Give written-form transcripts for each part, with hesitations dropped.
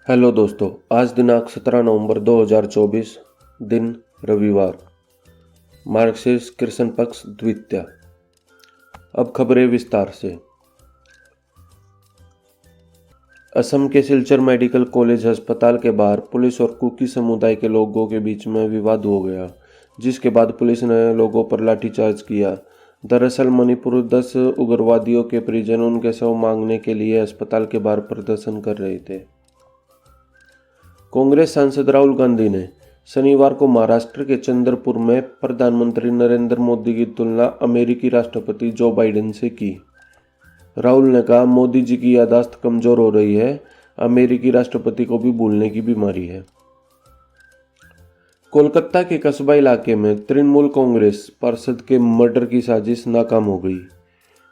Hello दोस्तों, आज दिनांक 17 नवंबर 2024, दिन रविवार, मार्गशीर्ष कृष्ण पक्ष द्वितीया। अब खबरें विस्तार से। असम के सिलचर मेडिकल कॉलेज अस्पताल के बाहर पुलिस और कुकी समुदाय के लोगों के बीच में विवाद हो गया, जिसके बाद पुलिस ने लोगों पर लाठीचार्ज किया। दरअसल मणिपुर 10 उग्रवादियों के परिजन उनके शव मांगने के लिए अस्पताल के बाहर प्रदर्शन कर रहे थे। कांग्रेस सांसद राहुल गांधी ने शनिवार को महाराष्ट्र के चंद्रपुर में प्रधानमंत्री नरेंद्र मोदी की तुलना अमेरिकी राष्ट्रपति जो बाइडेन से की। राहुल ने कहा, मोदी जी की याददाश्त कमजोर हो रही है, अमेरिकी राष्ट्रपति को भी भूलने की बीमारी है। कोलकाता के कस्बा इलाके में तृणमूल कांग्रेस पार्षद के मर्डर की साजिश नाकाम हो गई।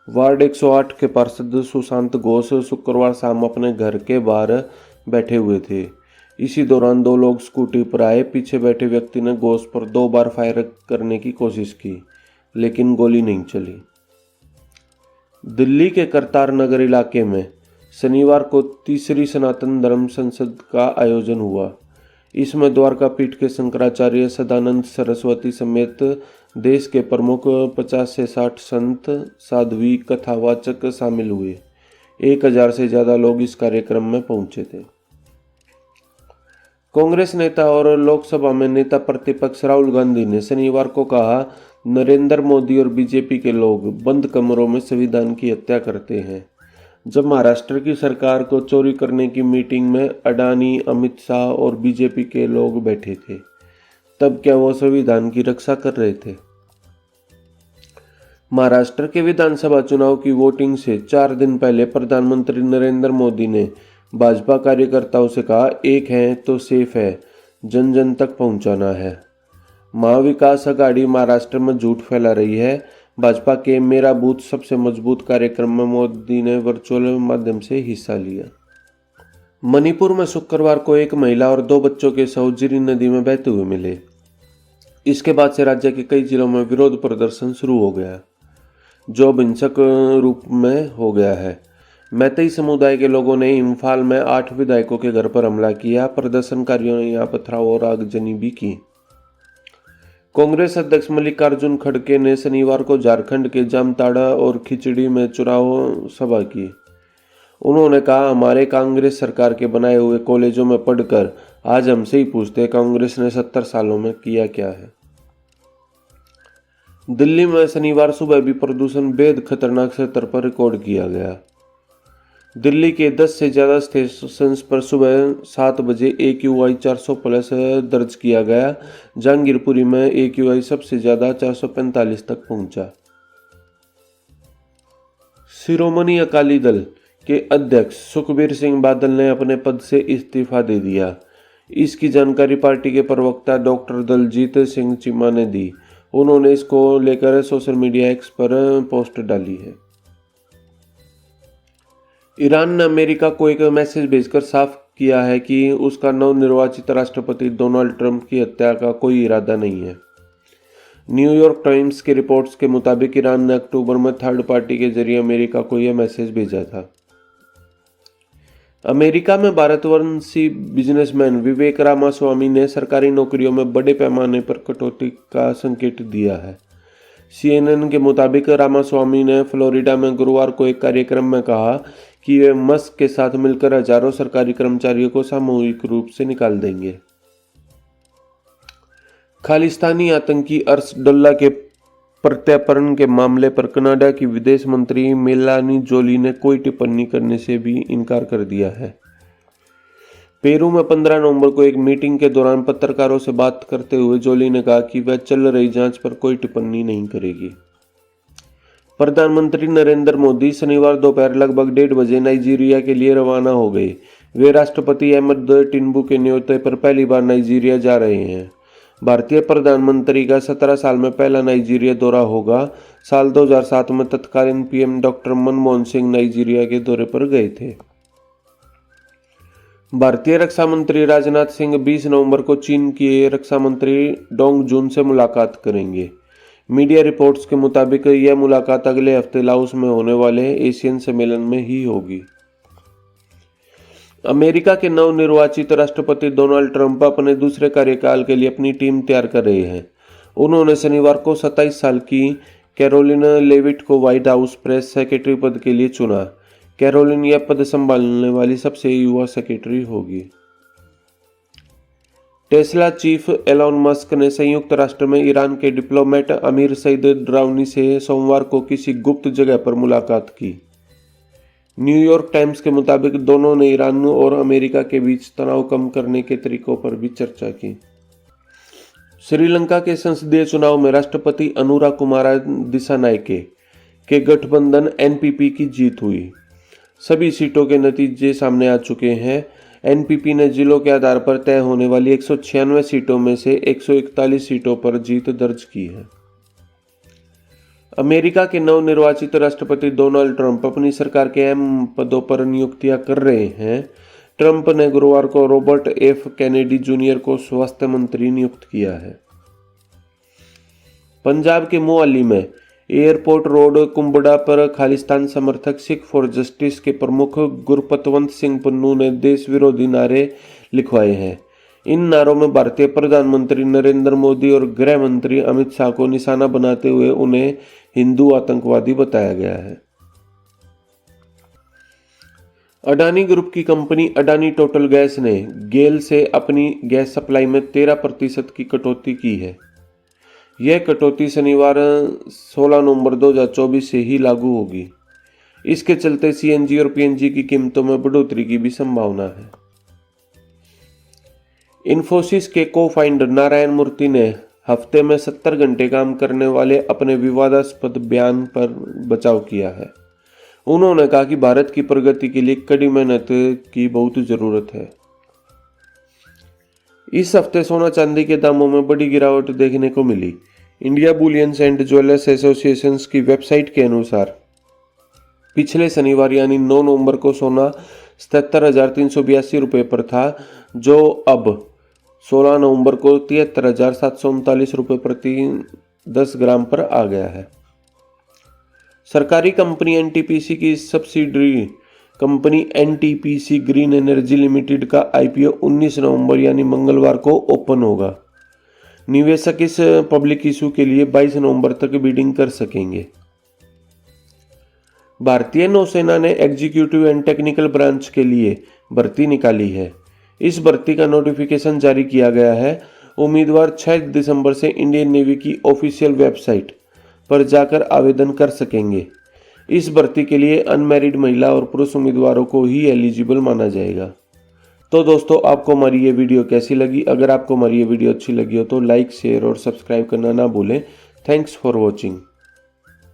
वार्ड 108 के पार्षद सुशांत घोष शुक्रवार शाम अपने घर के बाहर बैठे हुए थे। इसी दौरान दो लोग स्कूटी पर आए। पीछे बैठे व्यक्ति ने घोष पर 2 बार फायर करने की कोशिश की, लेकिन गोली नहीं चली। दिल्ली के करतार नगर इलाके में शनिवार को तीसरी सनातन धर्म संसद का आयोजन हुआ। इसमें द्वारका पीठ के शंकराचार्य सदानंद सरस्वती समेत देश के प्रमुख 50 से 60 संत, साध्वी, कथावाचक शामिल हुए। 1000 से ज्यादा लोग इस कार्यक्रम में पहुंचे थे। कांग्रेस नेता और लोकसभा में नेता प्रतिपक्ष राहुल गांधी ने शनिवार को कहा, नरेंद्र मोदी और बीजेपी के लोग बंद कमरों में संविधान की हत्या करते हैं। जब महाराष्ट्र की सरकार को चोरी करने की मीटिंग में अडानी, अमित शाह और बीजेपी के लोग बैठे थे, तब क्या वो संविधान की रक्षा कर रहे थे? महाराष्ट्र के विधानसभा चुनाव की वोटिंग से 4 दिन पहले प्रधानमंत्री नरेंद्र मोदी ने भाजपा कार्यकर्ताओं से कहा, एक है तो सेफ है, जन जन तक पहुंचाना है। महाविकास अघाड़ी महाराष्ट्र में झूठ फैला रही है। भाजपा के मेरा बूथ सबसे मजबूत कार्यक्रम में मोदी ने वर्चुअल माध्यम से हिस्सा लिया। मणिपुर में शुक्रवार को एक महिला और 2 बच्चों के शव जिरी नदी में बहते हुए मिले। इसके बाद से राज्य के कई जिलों में विरोध प्रदर्शन शुरू हो गया, जो अब हिंसक रूप में हो गया है। मैतेई समुदाय के लोगों ने इम्फाल में 8 विधायकों के घर पर हमला किया। प्रदर्शनकारियों ने यहां पथराव और आगजनी भी की। कांग्रेस अध्यक्ष मल्लिकार्जुन खड़गे ने शनिवार को झारखंड के जामताड़ा और खिचड़ी में चुनाव सभा की। उन्होंने कहा, हमारे कांग्रेस सरकार के बनाए हुए कॉलेजों में पढ़कर आज हमसे ही पूछते कांग्रेस ने 70 सालों में किया क्या है। दिल्ली में शनिवार सुबह भी प्रदूषण बेहद खतरनाक स्तर पर रिकॉर्ड किया गया। दिल्ली के 10 से ज़्यादा स्टेशंस पर सुबह 7 बजे AQI 400 प्लस दर्ज किया गया। जहांगीरपुरी में AQI सबसे ज़्यादा 445 तक पहुंचा। शिरोमणि अकाली दल के अध्यक्ष सुखबीर सिंह बादल ने अपने पद से इस्तीफा दे दिया। इसकी जानकारी पार्टी के प्रवक्ता डॉक्टर दलजीत सिंह चीमा ने दी। उन्होंने इसको लेकर सोशल मीडिया एक्स पर पोस्ट डाली है। ईरान ने अमेरिका को एक मैसेज भेजकर साफ किया है कि उसका नवनिर्वाचित राष्ट्रपति डोनाल्ड ट्रंप की हत्या का कोई इरादा नहीं है। न्यूयॉर्क टाइम्स के रिपोर्ट्स के मुताबिक ईरान ने अक्टूबर में थर्ड पार्टी के जरिए अमेरिका को यह मैसेज भेजा था। अमेरिका में भारतवंशी बिजनेसमैन विवेक रामास्वामी ने सरकारी नौकरियों में बड़े पैमाने पर कटौती का संकेत दिया है। CNN के मुताबिक रामास्वामी ने फ्लोरिडा में गुरुवार को एक कार्यक्रम में कहा कि वे मस्क के साथ मिलकर हजारों सरकारी कर्मचारियों को सामूहिक रूप से निकाल देंगे। खालिस्तानी आतंकी अर्शदुल्ला के प्रत्यार्पण के मामले पर कनाडा की विदेश मंत्री मेलानी जोली ने कोई टिप्पणी करने से भी इनकार कर दिया है। पेरू में 15 नवंबर को एक मीटिंग के दौरान पत्रकारों से बात करते हुए जोली ने कहा कि वह चल रही जांच पर कोई टिप्पणी नहीं करेगी। प्रधानमंत्री नरेंद्र मोदी शनिवार दोपहर लगभग 1:30 बजे नाइजीरिया के लिए रवाना हो गए। वे राष्ट्रपति अहमद टिनुबू के न्योते पर पहली बार नाइजीरिया जा रहे हैं। भारतीय प्रधानमंत्री का 17 साल में पहला नाइजीरिया दौरा होगा। साल 2007 में तत्कालीन PM doctor Manmohan Singh Nigeria के दौरे पर गए थे। भारतीय रक्षा मंत्री राजनाथ सिंह 20 नवंबर को चीन के रक्षा मंत्री डोंग जुन से मुलाकात करेंगे। मीडिया रिपोर्ट्स के मुताबिक यह मुलाकात अगले हफ्ते लाओस में होने वाले एशियन सम्मेलन में ही होगी। अमेरिका के नवनिर्वाचित राष्ट्रपति डोनाल्ड ट्रंप अपने दूसरे कार्यकाल के लिए अपनी टीम तैयार कर रहे हैं। उन्होंने शनिवार को 27 साल की कैरोलिन लेविट को व्हाइट हाउस प्रेस सेक्रेटरी पद के लिए चुना। कैरोलिन यह पद संभालने वाली सबसे युवा सेक्रेटरी होगी। टेस्ला चीफ एलोन मस्क ने संयुक्त राष्ट्र में ईरान के डिप्लोमेट अमीर सईद ड्राउनी से सोमवार को किसी गुप्त जगह पर मुलाकात की। न्यूयॉर्क टाइम्स के मुताबिक दोनों ने ईरान और अमेरिका के बीच तनाव कम करने के तरीकों पर भी चर्चा की। श्रीलंका के संसदीय चुनाव में राष्ट्रपति अनुरा कुमारा दिसानायके के गठबंधन एनपीपी की जीत हुई। सभी सीटों के नतीजे सामने आ चुके हैं। एनपीपी ने जिलों के आधार पर तय होने वाली 196 सीटों में से 141 सीटों पर जीत दर्ज की है। अमेरिका के नवनिर्वाचित राष्ट्रपति डोनाल्ड ट्रंप अपनी सरकार के अहम पदों पर नियुक्तियां कर रहे हैं। ट्रंप ने गुरुवार को रॉबर्ट एफ कैनेडी जूनियर को स्वास्थ्य मंत्री नियुक्त किया है। पंजाब के मोहाली में एयरपोर्ट रोड कुंबड़ा पर खालिस्तान समर्थक सिख फॉर जस्टिस के प्रमुख गुरपतवंत सिंह पन्नू ने देश विरोधी नारे लिखवाए हैं। इन नारों में भारतीय प्रधानमंत्री नरेंद्र मोदी और गृह मंत्री अमित शाह को निशाना बनाते हुए उन्हें हिंदू आतंकवादी बताया गया है। अडानी ग्रुप की कंपनी अडानी टोटल गैस ने गेल से अपनी गैस सप्लाई में 13% की कटौती की है। यह कटौती शनिवार 16 नवंबर 2024 से ही लागू होगी। इसके चलते सीएनजी और पीएनजी की कीमतों में बढ़ोतरी की भी संभावना है। इन्फोसिस के को फाउंडर नारायण मूर्ति ने हफ्ते में 70 घंटे काम करने वाले अपने विवादास्पद बयान पर बचाव किया है। उन्होंने कहा कि भारत की प्रगति के लिए कड़ी मेहनत की बहुत जरूरत है। इस हफ्ते सोना चांदी के दामों में बड़ी गिरावट देखने को मिली। India bullions and jewellers association की वेबसाइट के अनुसार पिछले शनिवार यानी 9 नवंबर को सोना 77,382 रुपये पर था, जो अब 16 नवंबर को 73,739 रुपये प्रति 10 ग्राम पर आ गया है। सरकारी कंपनी एनटीपीसी की subsidiary company NTPC green energy limited का आईपीओ 19 नवंबर यानी मंगलवार को ओपन होगा। निवेशक इस पब्लिक इशू के लिए 22 नवंबर तक बिडिंग कर सकेंगे। भारतीय नौसेना ने एग्जीक्यूटिव एंड टेक्निकल ब्रांच के लिए भर्ती निकाली है। इस भर्ती का नोटिफिकेशन जारी किया गया है। उम्मीदवार 6 दिसंबर से इंडियन नेवी की ऑफिशियल वेबसाइट पर जाकर आवेदन कर सकेंगे। इस भर्ती के लिए अनमैरिड महिला और पुरुष उम्मीदवारों को ही एलिजिबल माना जाएगा। तो दोस्तों, आपको हमारी ये वीडियो कैसी लगी? अगर आपको हमारी ये वीडियो अच्छी लगी हो तो लाइक, शेयर और सब्सक्राइब करना ना भूलें। Thanks for watching.